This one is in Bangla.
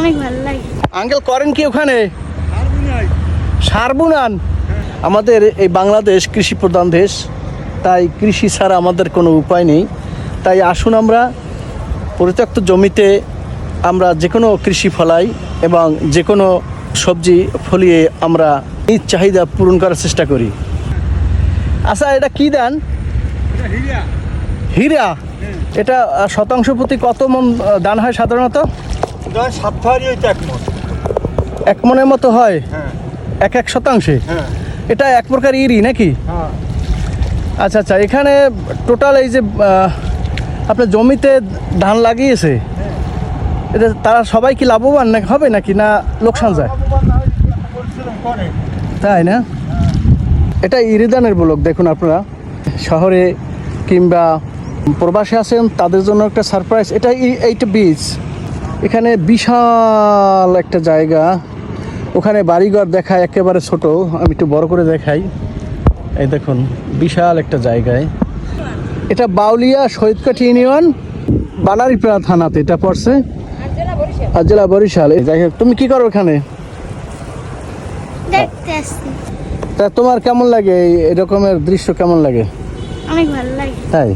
অনেক ভালো লাগে। আঙ্কেল করেন কি ওখানে? সার বুনান। আমাদের এই বাংলাদেশ কৃষি প্রধান দেশ, তাই কৃষি ছাড়া আমাদের কোনো উপায় নেই। তাই আসুন আমরা পরিত্যক্ত জমিতে আমরা যে কোনো কৃষি ফলাই এবং যে কোনো সবজি ফলিয়ে আমরা এই চাহিদা পূরণ করার চেষ্টা করি। আচ্ছা, এটা কি ধান? হীরা। এটা শতাংশ প্রতি কত মন ধান হয় সাধারণত? 1 মনের মতো হয় এক শতাংশে। এটা এক প্রকার ইরি নাকি? আচ্ছা আচ্ছা, এখানে টোটাল এই যে আপনার জমিতে ধান লাগিয়েছে, এটা তারা সবাই কি লাভবান হবে নাকি না লোকসান যায়? তাই না? এটা ইরি ধানের ব্লক। দেখুন আপনারা শহরে কিংবা প্রবাসে আছেন তাদের জন্য একটা সারপ্রাইজ। এইটা বীজ। এখানে বিশাল একটা জায়গা, ওখানে বাড়িঘর দেখায় একেবারে ছোট, আমি একটু বড় করে দেখাই। এই দেখুন বিশাল একটা জায়গায়। এটা বাউলিয়া শহীদকাঠি ইউনিয়ন, বানারীপাড়া থানাতে এটা পড়ছে, আর জেলা বরিশাল। যাই হোক, তুমি কি করো এখানে? দেখতে আসছি। তা তোমার কেমন লাগে এই রকমের দৃশ্য? কেমন লাগে? অনেক ভালো লাগে। তাই?